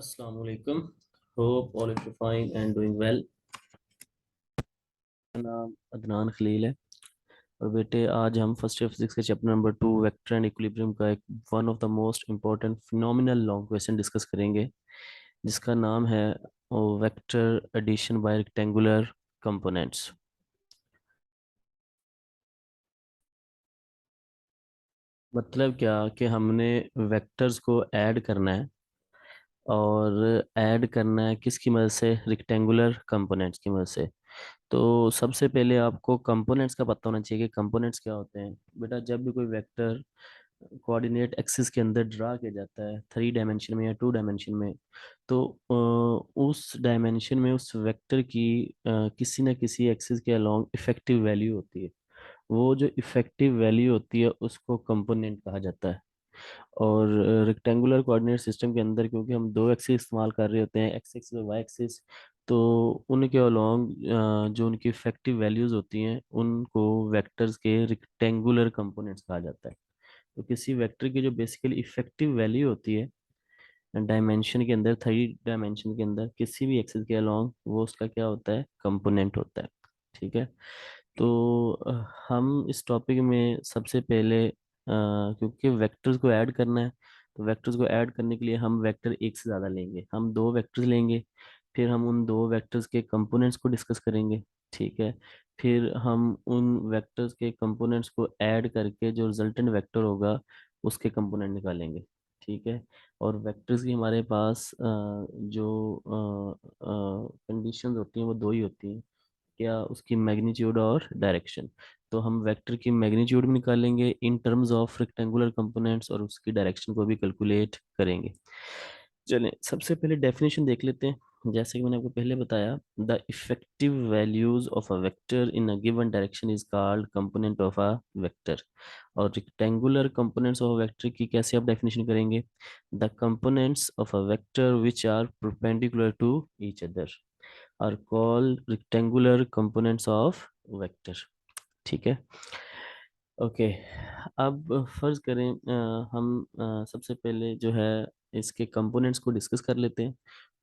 Assalamu alaikum. Hope all of you fine and doing well. मेरा नाम अदनान खलील है। और बेटे आज हम फर्स्ट ईयर फिजिक्स के chapter number 2 vector and equilibrium का एक one of the most important phenomenal long question discuss करेंगे, जिसका नाम है vector addition by rectangular components. मतलब क्या कि हमने वेक्टर्स को ऐड करना है, और ऐड करना है किसकी मदद से? रेक्टेंगुलर कंपोनेंट्स की मदद से। तो सबसे पहले आपको कंपोनेंट्स का पता होना चाहिए कि कंपोनेंट्स क्या होते हैं। बेटा जब भी कोई वेक्टर कोऑर्डिनेट एक्सिस के अंदर ड्रा किया जाता है, 3 डायमेंशन में या 2 डायमेंशन में, तो उस डायमेंशन में उस वेक्टर की किसी न किसी एक्सिस के अलोंग इफेक्टिव वैल्यू होती है। वो जो इफेक्टिव वैल्यू होती है उसको कंपोनेंट कहा जाता है। और रेक्टेंगुलर कोऑर्डिनेट सिस्टम के अंदर क्योंकि हम दो एक्सिस इस्तेमाल कर रहे होते हैं, एक्स एक्सिस और वाई एक्सिस, तो उनके अलोंग जो उनकी इफेक्टिव वैल्यूज होती हैं उनको वेक्टर्स के रेक्टेंगुलर कंपोनेंट्स कहा जाता है। तो किसी वेक्टर की जो बेसिकली इफेक्टिव वैल्यू होती है डायमेंशन के अंदर, 3 डायमेंशन के अंदर किसी भी एक्सिस के अलोंग, वो उसका क्या होता है? कंपोनेंट होता है। ठीक है। तो हम इस टॉपिक में सबसे पहले क्योंकि वेक्टर्स को ऐड करना है, तो वेक्टर्स को ऐड करने के लिए हम वेक्टर एक से ज़्यादा लेंगे, हम दो वेक्टर्स लेंगे। फिर हम उन दो वेक्टर्स के कंपोनेंट्स को डिस्कस करेंगे। ठीक है। फिर हम उन वेक्टर्स के कंपोनेंट्स को ऐड करके जो रिजल्टेंट वेक्टर होगा उसके कंपोनेंट निकालेंगे। ठीक है। और वेक्टर्स की हमारे पास जो कंडीशंस होती हैं वो दो ही होती हैं, क्या? उसकी मैग्नीट्यूड और डायरेक्शन। तो हम वेक्टर की मैग्नीट्यूड भी निकालेंगे in terms of rectangular components और उसकी डायरेक्शन को भी कैलकुलेट करेंगे। चलें सबसे पहले डेफिनेशन देख लेते हैं। जैसे कि मैंने आपको पहले बताया, the effective values of a vector in a given direction is called component of a vector. और rectangular components of a vector की कैसे आप डेफिनेशन करेंगे? The components of a vector which are perpendicular to each other are called rectangular components of vector. ठीक है। Okay. अब फर्ज करें हम सबसे पहले जो है इसके कंपोनेंट्स को डिस्कस कर लेते हैं।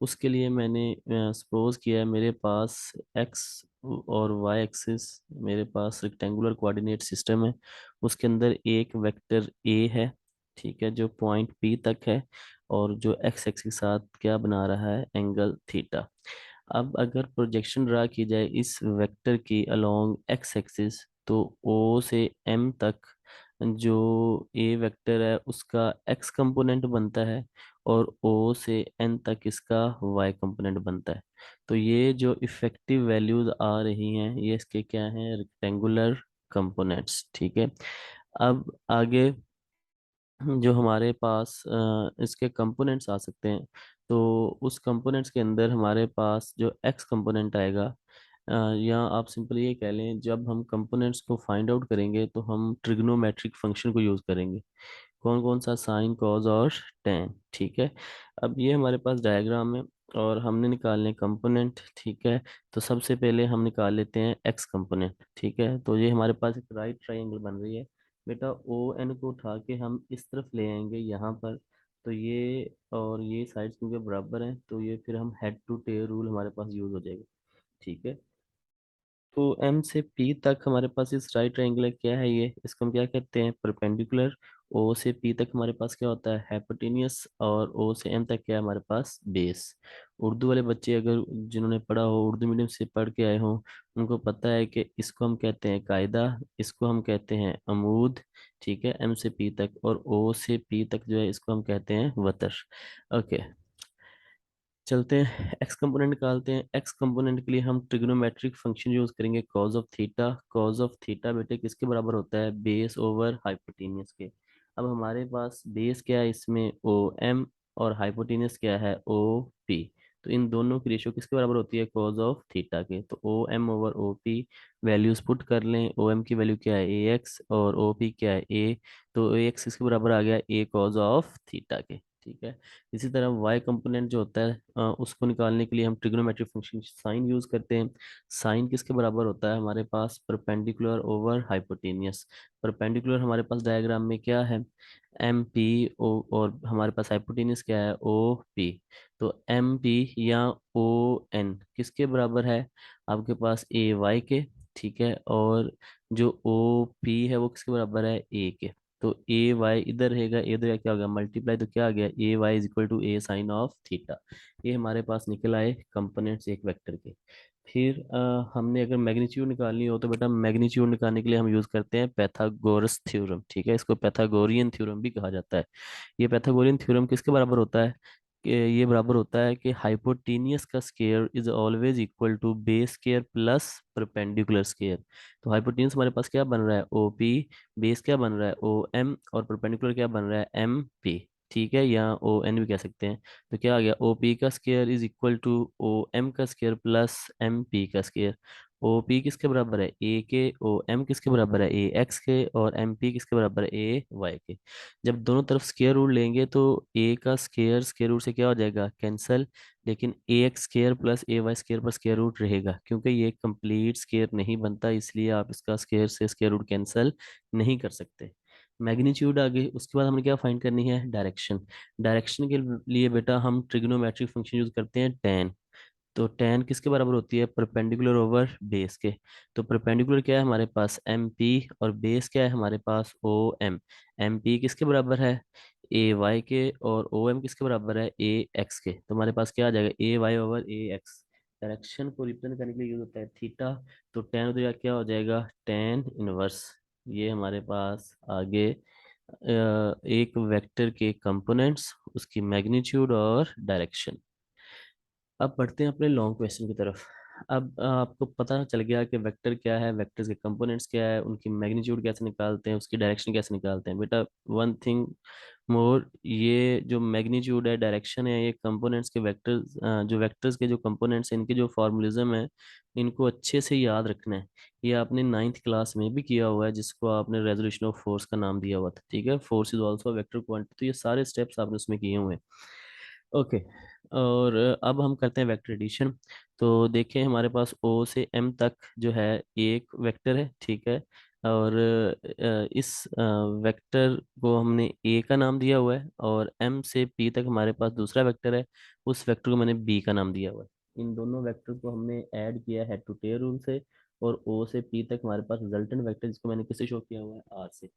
उसके लिए मैंने सपोज किया है मेरे पास एक्स और वाई एक्सिस, मेरे पास रेक्टेंगुलर कोऑर्डिनेट सिस्टम है। उसके अंदर एक वेक्टर ए है, ठीक है, जो पॉइंट पी तक है, और जो एक्स एक्सिस के साथ क्या बना रहा है? Angle theta. अब अगर प्रोजेक्शन ड्रा की जाए इस वेक्टर की अलोंग एक्स एक्सिस, तो ओ से एम तक जो ए वेक्टर है उसका एक्स कंपोनेंट बनता है, और ओ से एन तक इसका वाई कंपोनेंट बनता है। तो ये जो इफेक्टिव वैल्यूज आ रही हैं ये इसके क्या हैं? Rectangular components. ठीक है। अब आगे जो हमारे पास इसके कंपोनेंट्स आ सकते हैं, तो उस कंपोनेंट्स के अंदर हमारे पास जो एक्स कंपोनेंट आएगा, या आप सिंपली ये कह लें, जब हम कंपोनेंट्स को फाइंड आउट करेंगे तो हम ट्रिग्नोमेट्रिक फंक्शन को यूज़ करेंगे। कौन कौन सा? साइन, कॉस और टेन। ठीक है। अब ये हमारे पास डायग्राम है और हमने निकालने कंपोनेंट। ठीक है। तो सबसे पहले हम निकाल लेते हैं एक्स कंपोनेंट। ठीक है। तो ये हमारे पास एक राइट ट्रायंगल बन रही है। बेटा ओ एन को उठा के हम इस तरफ ले आएंगे यहाँ पर, तो ये और ये साइड्स क्योंकि बराबर हैं तो ये फिर हम हेड टू टेल रूल हमारे पास यूज हो जाएगा। ठीक है। तो एम से पी तक हमारे पास इस राइट ट्रायंगल क्या है? ये इसको हम क्या कहते हैं? परपेंडिकुलर। ओ से पी तक हमारे पास क्या होता है? हाइपोटेनियस। और ओ से एम तक क्या है हमारे पास? बेस। उर्दू वाले बच्चे अगर जिन्होंने पढ़ा हो, उर्दू मीडियम से पढ़ के आए हों, उनको पता है कि इसको हम कहते हैं कायदा, इसको हम कहते हैं अमूद। ठीक है। एम से पी तक, और ओ से पी तक जो है इसको हम कहते हैं वतर। ओके। चलते हैं एक्स कंपोनेंट निकालते हैं। एक्स कंपोनेंट के लिए हम ट्रिग्नोमेट्रिक फंक्शन यूज करेंगे, cause of theta. Cause of theta बेटे किसके बराबर होता है? बेस ओवर हाइपोटेनियस के। अब हमारे पास बेस क्या है इसमें? O M. और हाइपोटेनियस क्या है? O P. तो इन दोनों की रेशियो किसके बराबर होती है? कॉज ऑफ थीटा के। तो O M over O P values put कर लें। ओ एम की वैल्यू क्या है? ए एक्स। और ओ पी क्या है? ए। तो ए एक्स किसके बराबर आ गया? ए कॉज ऑफ थीटा के। ठीक है। इसी तरह वाई कंपोनेंट जो होता है उसको निकालने के लिए हम ट्रिग्नोमेट्रिक फंक्शन साइन यूज करते हैं। साइन किसके बराबर होता है हमारे पास? Perpendicular over hypotenuse. परपेंडिकुलर हमारे पास डायग्राम में क्या है? एम पी ओ, और हमारे पास हाइपोटेनियस क्या है? O P. तो एम पी या ओ एन किसके बराबर है? आपके पास ए वाई के। ठीक है। और जो ओ पी है वो किसके बराबर है? ए के। तो ए वाई इधर रहेगा, इधर क्या हो गया? मल्टीप्लाई। तो क्या आ गया? A Y is equal to A sine of theta. ये हमारे पास निकल आए कंपोनेंट्स एक वेक्टर के। फिर हमने अगर मैग्नीट्यूड निकालनी हो तो बेटा मैग्नीट्यूड निकालने के लिए हम यूज करते हैं पैथागोरस थ्योरम। ठीक है, इसको पैथागोरियन थ्योरम भी कहा जाता है। ये पैथागोरियन थ्योरम किसके बराबर होता है? कि ये बराबर होता है कि हाइपोटेनियस का square is always equal to base square plus perpendicular square. तो हाइपोटेनियस हमारे पास क्या बन रहा है? O P. बेस क्या बन रहा है? O M. और परपेंडिकुलर क्या बन रहा है? M P. ठीक है, या ओ एन भी कह सकते हैं। तो क्या आ गया? ओ पी का square is equal to O M का स्केयर प्लस एम पी का स्केयर। ओ पी किसके बराबर है? ए के। ओ एम किसके बराबर है? ए एक्स के। और एम पी किसके बराबर है? ए वाई के। जब दोनों तरफ स्केयर रूट लेंगे तो ए का स्केयर स्केयर रूट से क्या हो जाएगा? कैंसल। लेकिन A X square plus A Y square पर स्केयर रूट रहेगा, क्योंकि ये कंप्लीट स्केयर नहीं बनता, इसलिए आप इसका स्केयर से स्केयर रूट कैंसल नहीं कर सकते। मैग्नीट्यूड आ गई। उसके बाद हमें क्या फाइंड करनी है? डायरेक्शन। डायरेक्शन के लिए बेटा हम ट्रिग्नोमेट्रिक फंक्शन यूज करते हैं tan। तो tan किसके बराबर होती है? परपेंडिकुलर ओवर बेस के। तो परपेंडिकुलर क्या है हमारे पास? M P. और बेस क्या है हमारे पास? O M. एम पी किसके बराबर है? ए वाई के। और ओ एम किसके बराबर है? ए एक्स के। तो हमारे पास क्या आ जाएगा? ए वाई ओवर ए एक्स। डायरेक्शन को रिप्रेजेंट करने के लिए यूज होता है थीटा। तो tan उधर क्या हो जाएगा? tan inverse. ये हमारे पास आगे एक वेक्टर के कंपोनेंट्स, उसकी मैग्नीट्यूड और डायरेक्शन। अब बढ़ते हैं अपने लॉन्ग क्वेश्चन की तरफ। अब आपको पता चल गया कि वेक्टर क्या है, वेक्टर्स के कंपोनेंट्स क्या है, उनकी मैग्नीट्यूड कैसे निकालते हैं, उसकी डायरेक्शन कैसे निकालते हैं। बेटा वन थिंग मोर, ये जो मैग्नीट्यूड है, डायरेक्शन है, ये कंपोनेंट्स के वेक्टर्स, जो वेक्टर्स के जो कंपोनेंट्स हैं, इनके जो फॉर्मूलिज्म है, इनको अच्छे से याद रखना है। ये आपने नाइन्थ क्लास में भी किया हुआ है, जिसको आपने रेजोल्यूशन ऑफ फोर्स का नाम दिया हुआ था। ठीक है, force is also vector quantity. तो ये सारे स्टेप्स आपने उसमें किए हुए हैं। ओके। और अब हम करते हैं वेक्टर एडिशन। तो देखें हमारे पास ओ से एम तक जो है एक वेक्टर है। ठीक है। और इस वेक्टर को हमने ए का नाम दिया हुआ है, और एम से पी तक हमारे पास दूसरा वेक्टर है, उस वेक्टर को मैंने बी का नाम दिया हुआ है। इन दोनों वेक्टर को हमने ऐड किया है टू टेलर रूल से। और ओ से पी तक हमारे पास रिजल्टेंट वेक्टर, जिसको मैंने किससे शो किया हुआ है? आर से।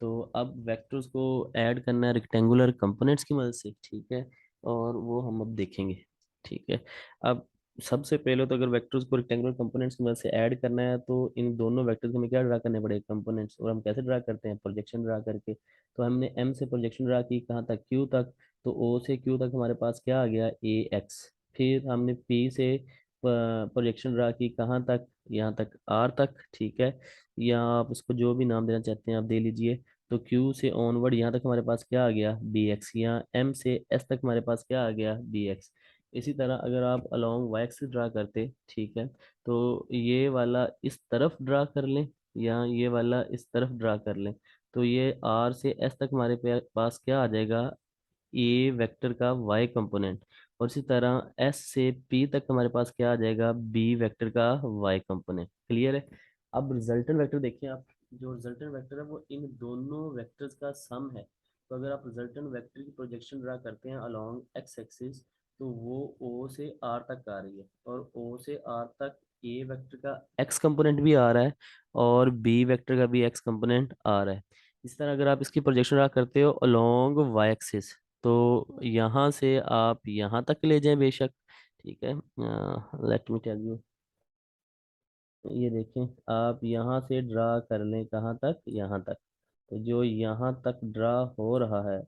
तो अब वेक्टर्स को ऐड करना है रेक्टेंगुलर कंपोनेंट्स की मदद से। ठीक है। और वो हम अब देखेंगे। ठीक है। अब सबसे पहले तो अगर वेक्टर्स को रेक्टेंगुलर कंपोनेंट्स की मदद से ऐड करना है, तो इन दोनों वेक्टर्स को हमें क्या ड्रा करने पड़ेगा? कंपोनेंट्स। और हम कैसे ड्रा करते हैं? प्रोजेक्शन ड्रा करके। तो हमने एम से प्रोजेक्शन ड्रा की कहाँ तक? क्यू तक। तो ओ से क्यू तक हमारे पास क्या आ गया? ए एक्स। फिर हमने पी से प्रोजेक्शन ड्रा की कहाँ तक? यहाँ तक, आर तक। ठीक है। या आप उसको जो भी नाम देना चाहते हैं आप दे लीजिए। तो Q से ऑनवर्ड यहाँ तक हमारे पास क्या आ गया? B x. या M से S तक हमारे पास क्या आ गया? B x. इसी तरह अगर आप अलोंग वाई एक्सिस ड्रा करते, ठीक है, तो ये वाला इस तरफ ड्रा कर लें, या ये वाला इस तरफ ड्रा कर लें, तो ये R से S तक हमारे पास क्या आ जाएगा? ए वेक्टर का वाई कंपोनेंट। और इसी तरह एस से पी तक हमारे पास क्या आ जाएगा? बी वेक्टर का वाई कंपोनेंट। क्लियर है? अब रिजल्टेंट वेक्टर देखिए आप। जो रिजल्टेंट वेक्टर है वो इन दोनों वेक्टर्स का सम है। तो अगर आप रिजल्टेंट वेक्टर की प्रोजेक्शन ड्रा करते हैं अलोंग एक्स एक्सिस, तो वो ओ से आर तक आ रही है। और ओ से आर तक ए वेक्टर का एक्स कंपोनेंट भी आ रहा है, और बी वेक्टर का भी एक्स कंपोनेंट आ रहा है। इस तरह अगर आप इसकी प्रोजेक्शन ड्रा करते हो अलोंग वाई एक्सिस, तो यहाँ से आप यहाँ तक ले जाएं बेशक। ठीक है। Let me tell you. ये देखें, आप यहाँ से ड्रा कर लें कहाँ तक? यहाँ तक। तो जो यहाँ तक ड्रा हो रहा है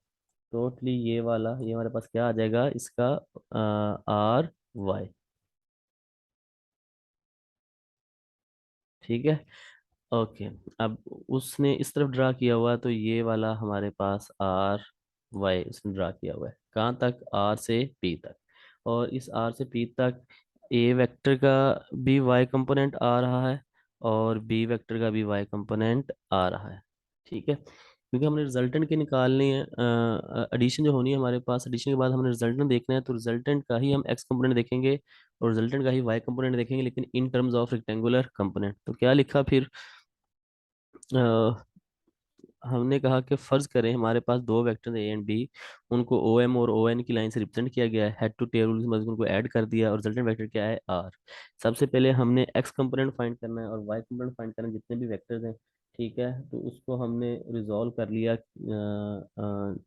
टोटली, ये वाला, ये हमारे पास क्या आ जाएगा? इसका आर वाई। ठीक है। ओके। अब उसने इस तरफ ड्रा किया हुआ है, तो ये वाला हमारे पास आर वाई उसने ड्रा किया हुआ है कहाँ तक? आर से पी तक। और इस आर से पी तक ए वेक्टर का भी वाई कंपोनेंट आ रहा है, और बी वेक्टर का भी वाई कंपोनेंट आ रहा है। ठीक है। क्योंकि हमने रिजल्टेंट के निकालनी है, एडिशन जो होनी है हमारे पास, एडिशन के बाद हमने रिजल्टेंट देखना है, तो रिजल्टेंट का ही हम एक्स कंपोनेंट देखेंगे और रिजल्टेंट का ही वाई कंपोनेंट देखेंगे, लेकिन in terms of rectangular component. तो क्या लिखा फिर, हमने कहा कि फर्ज करें हमारे पास दो वेक्टर ए एंड बी, उनको ओ एम और ओ एन की लाइन से रिप्रेजेंट किया गया है, हेड टू टेल रूल से मतलब उनको ऐड कर दिया, और रिजल्टेंट वेक्टर क्या है आर। सबसे पहले हमने एक्स कंपोनेंट फाइंड करना है और वाई कंपोनेंट फाइंड करना है, जितने भी वेक्टर्स हैं। ठीक है, तो उसको हमने रिजॉल्व कर लिया,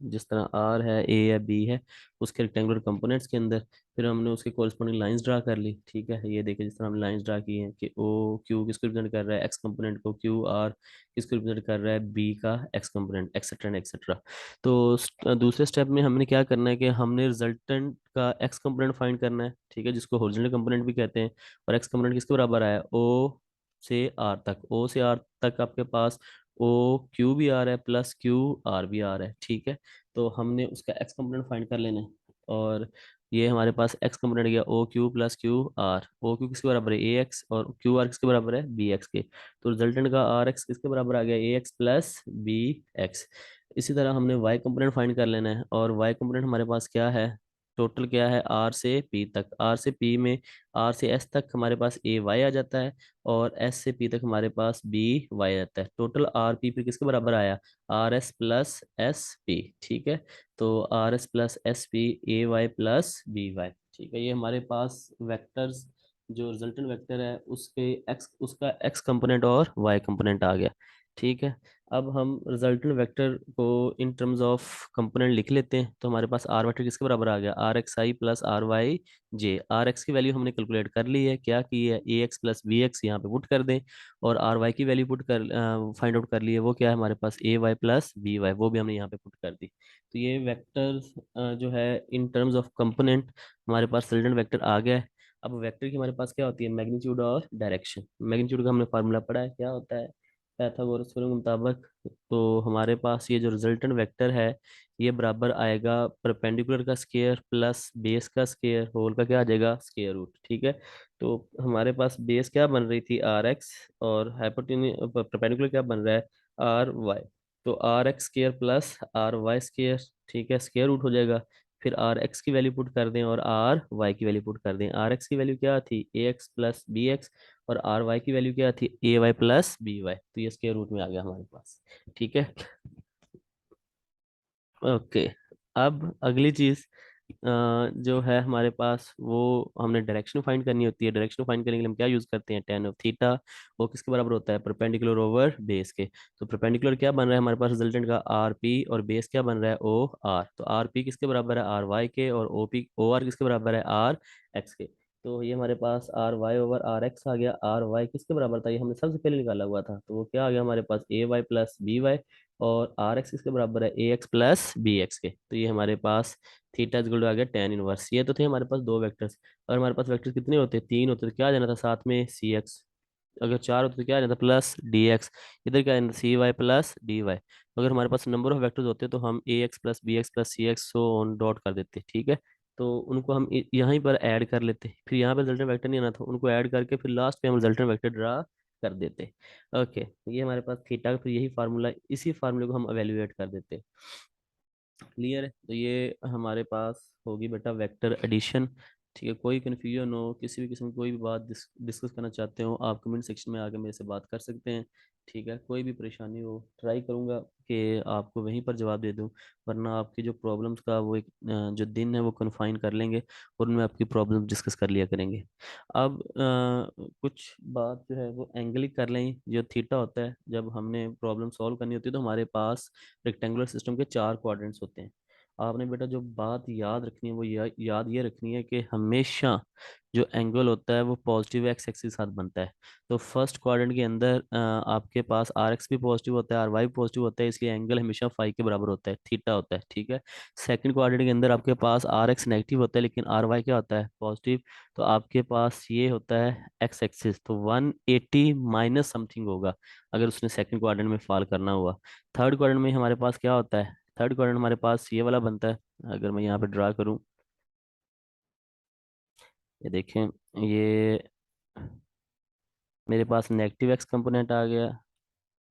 जिस तरह आर है, ए है, बी है, उसके रेक्टेंगुलर कंपोनेंट्स के अंदर। फिर हमने उसके कोरिस्पोंडिंग लाइंस ड्रा कर ली। ठीक है, ये देखिए जिस तरह हमने लाइंस ड्रा की हैं कि ओ क्यू किसको रिप्रेजेंट कर रहा है एक्स कंपोनेंट को, क्यू आर किसको रिप्रेजेंट कर रहा है बी का x component, etcetera and etcetera. तो दूसरे स्टेप में हमने क्या करना है कि हमने रिजल्टेंट का एक्स कंपोनेंट फाइंड करना है। ठीक है, जिसको हॉरिजॉन्टल कंपोनेंट भी कहते हैं। और एक्स कंपोनेंट किसके बराबर आया, ओ से आर तक, ओ से आर तक आपके पास ओ क्यू भी आ रहा है प्लस क्यू आर भी आ रहा है। ठीक है, तो हमने उसका एक्स कंपोनेंट फाइंड कर लेना है। और ये हमारे पास एक्स कंपोनेंट गया O Q plus Q R, O Q किसके बराबर है ए एक्स, और क्यू आर किसके बराबर है बी एक्स के। तो रिजल्टेंट का आर एक्स किसके बराबर आ गया ए एक्स प्लस बी एक्स। इसी तरह हमने वाई कंपोनेंट फाइंड कर लेना है, और वाई कंपोनेंट हमारे पास क्या है, टोटल क्या है आर से पी तक, आर से पी में आर से एस तक हमारे पास ए वाई आ जाता है, और एस से पी तक हमारे पास बी वाई आ जाता है। टोटल आर पी फिर किसके बराबर आया, R S plus S P. ठीक है, तो R S plus S P A y plus B y. ठीक है, ये हमारे पास वेक्टर्स, जो रिजल्टेंट वेक्टर है उसके एक्स, उसका एक्स कंपोनेंट और वाई कंपोनेंट आ गया। ठीक है, अब हम रिजल्टेंट वेक्टर को इन टर्म्स ऑफ कंपोनेंट लिख लेते हैं। तो हमारे पास आर वेक्टर किसके बराबर आ गया, R x i plus R y j. R x की वैल्यू हमने कैलकुलेट कर ली है, क्या की है ए एक्स प्लस बी एक्स यहाँ पे पुट कर दें, और आर वाई की वैल्यू पुट कर फाइंड आउट कर ली है, वो क्या है हमारे पास a y plus B y, वो भी हमने यहाँ पे पुट कर दी। तो ये वेक्टर्स जो है इन टर्म्स ऑफ कंपोनेंट हमारे पास रिजल्टेंट वेक्टर आ गया है। अब वेक्टर की हमारे पास क्या होती है, मैग्नीट्यूड और डायरेक्शन। मैग्नीट्यूड का हमने फार्मूला पढ़ा है, क्या होता है पैथागोरस थ्योरम के मुताबिक। तो हमारे पास ये जो रिजल्टेंट वेक्टर है, ये बराबर आएगा परपेंडिकुलर का स्क्वायर प्लस बेस का स्क्वायर, होल का क्या आ जाएगा स्क्वायर रूट। ठीक है, तो हमारे पास बेस क्या बन रही थी आर एक्स, और हाइपोटेन्यूज परपेंडिकुलर क्या बन रहा है आर वाई। तो R x square plus R y square, ठीक है, स्क्वायर रूट हो जाएगा। फिर आर एक्स की वैल्यू पुट कर दें और आर वाई की वैल्यू पुट कर दें। आर एक्स की वैल्यू क्या थी a x plus B x, और आर वाई की वैल्यू क्या थी a y plus B y. तो ये स्क्वायर रूट में आ गया हमारे पास। ठीक है, ओके। अब अगली चीज जो है हमारे पास, वो हमने डायरेक्शन फाइंड करनी होती है। डायरेक्शन फाइंड करने के लिए हम क्या यूज करते हैं, टेन ऑफ थीटा। वो किसके बराबर होता है, परपेंडिकुलर ओवर बेस के। तो परपेंडिकुलर क्या बन रहा है हमारे पास रिजल्टेंट का आर पी, और बेस क्या बन रहा है ओ आर। तो आर पी किसके बराबर है आर वाई के, और ओ पी ओ आर किसके बराबर है आर एक्स के। तो ये हमारे पास R Y over R X आ गया। आर वाई किसके बराबर था, ये हमने सबसे पहले निकाला हुआ था, तो वो क्या आ गया हमारे पास a y plus B Y. और आर एक्स किसके बराबर है ए एक्स प्लस बी एक्स के। तो ये हमारे पास थीटा इक्वल टू आ गया टेन इनवर्स। ये तो थे हमारे पास दो वेक्टर्स। अगर हमारे पास वेक्टर्स कितने होते, तीन होते, तो क्या आ जाना था साथ में सी एक्स। अगर चार होते तो क्या आ जाता प्लस डी एक्स। इधर क्या आ जाता C Y plus D Y. अगर हमारे पास नंबर ऑफ वेक्टर्स होते तो हम A x plus B X plus C X so on dot कर देते। ठीक है, तो उनको हम यहीं पर ऐड कर लेते, फिर यहाँ पे रिजल्टेंट वेक्टर नहीं आना था, उनको ऐड करके फिर लास्ट पे हम रिजल्टेंट वेक्टर ड्रा कर देते। ओके, ये हमारे पास थीटा का फिर यही फार्मूला, इसी फार्मूले को हम एवेल्युएट कर देते। क्लियर है, तो ये हमारे पास होगी बेटा वेक्टर एडिशन। ठीक है, कोई कन्फ्यूजन हो, किसी भी किस्म की कोई भी बात डिस्कस करना चाहते हो, आप कमेंट सेक्शन में आके मेरे से बात कर सकते हैं। ठीक है, कोई भी परेशानी हो ट्राई करूंगा कि आपको वहीं पर जवाब दे दूं, वरना आपकी जो प्रॉब्लम्स का वो एक जो दिन है वो कन्फाइन कर लेंगे, और उनमें आपकी प्रॉब्लम डिस्कस कर लिया करेंगे। अब कुछ बात जो है वो एंगल ही कर लें। जो थीटा होता है, जब हमने प्रॉब्लम सॉल्व करनी होती है तो हमारे पास रेक्टेंगुलर सिस्टम के चार क्वाड्रेंट्स होते हैं। आपने बेटा जो बात याद रखनी है वो याद ये रखनी है कि हमेशा जो एंगल होता है वो पॉजिटिव एक्स एक्सिस के साथ बनता है। तो फर्स्ट क्वाड्रेंट के अंदर आपके पास आर एक्स भी पॉजिटिव होता है, आर वाई भी पॉजिटिव होता है, इसलिए एंगल हमेशा फाई के बराबर होता है, थीटा होता है। ठीक है, सेकंड क्वाड्रेंट के अंदर आपके पास आर एक्स नेगेटिव होता है, लेकिन आर वाई क्या होता है पॉजिटिव। तो आपके पास ये होता है एक्स एक्सिस, तो 180 माइनस समथिंग होगा अगर उसने सेकंड क्वाड्रेंट में फॉल करना हुआ। थर्ड क्वाड्रेंट में हमारे पास क्या होता है, थर्ड क्वाड्रेंट हमारे पास ये वाला बनता है। अगर मैं यहाँ पे ड्रा करूँ, ये देखें, ये मेरे पास नेगेटिव एक्स कंपोनेंट आ गया,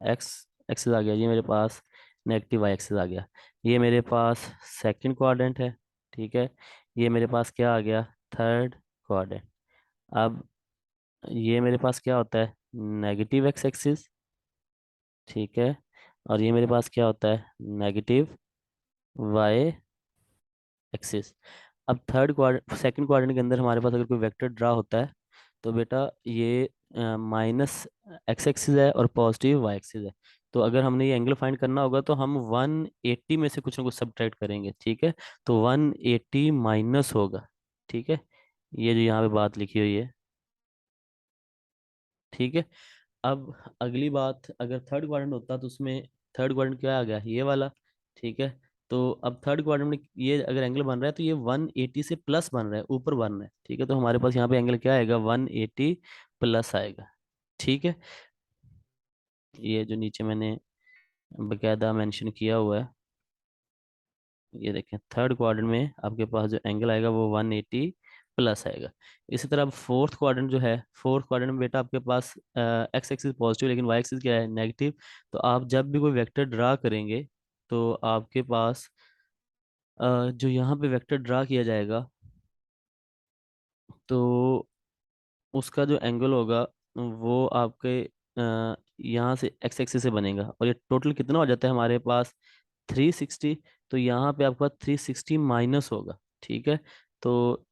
एक्स एक्सिस आ गया, ये मेरे पास नेगेटिव वाई एक्सिस आ गया। ये मेरे पास सेकंड क्वाड्रेंट है, ठीक है। ये मेरे पास क्या आ गया, थर्ड क्वाड्रेंट। अब ये मेरे पास क्या होता है, नेगेटिव एक्स एक्सिस, ठीक है। और ये मेरे पास क्या होता है, नेगेटिव वाई एक्सिस। अब थर्ड क्वाड्रेंट सेकंड क्वाड्रेंट के अंदर हमारे पास अगर कोई वेक्टर ड्रा होता है तो बेटा ये माइनस एक्स एक्सिस है और पॉजिटिव वाई एक्सिस है। तो अगर हमने ये एंगल फाइंड करना होगा तो हम 180 में से कुछ ना कुछ सब्ट्रैक्ट करेंगे, ठीक है। तो 180 माइनस होगा, ठीक है। ये जो यहाँ पे बात लिखी हुई है, ठीक है। अब अगली बात, अगर थर्ड क्वाड्रेंट होता तो उसमें थर्ड क्वाड्रेंट क्या आ गया, ये वाला, ठीक है। तो अब थर्ड क्वाड्रेंट में ये अगर एंगल बन रहा है तो ये 180 से प्लस बन रहा है, ऊपर बन रहा है, ठीक है। तो हमारे पास यहाँ पे एंगल क्या आएगा, 180 प्लस आएगा, ठीक है। ये जो नीचे मैंने बकायदा मेंशन किया हुआ है, ये देखें, थर्ड क्वाड्रेंट में आपके पास जो एंगल आएगा वो 180 प्लस आएगा। इसी तरह फोर्थ क्वाड्रेंट जो है, फोर्थ क्वाड्रेंट में बेटा आपके पास एक्स एक्सिस पॉजिटिव लेकिन वाई एक्सिस क्या है, नेगेटिव। तो आप जब भी कोई वेक्टर ड्रा करेंगे तो आपके पास जो यहाँ पे वेक्टर ड्रा किया जाएगा तो उसका जो एंगल होगा वो आपके यहाँ से एक्स एक्सिस से बनेगा। और ये टोटल कितना हो जाता है हमारे पास, 360। तो यहाँ पे आपका 360 माइनस होगा, ठीक है। तो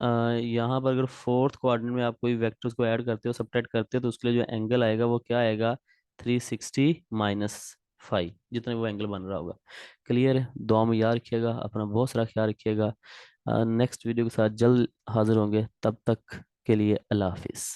अ, यहाँ पर अगर फोर्थ क्वाड्रेंट में आप कोई वेक्टर्स को ऐड करते हो, सब्ट्रैक्ट करते हो, तो उसके लिए जो एंगल आएगा वो क्या आएगा, 360 - 5, जितना भी वो एंगल बन रहा होगा। क्लियर है, दुआ में याद रखिएगा, अपना बहुत सारा ख्याल रखिएगा। नेक्स्ट वीडियो के साथ जल्द हाजिर होंगे, तब तक के लिए अल्लाह हाफिज़।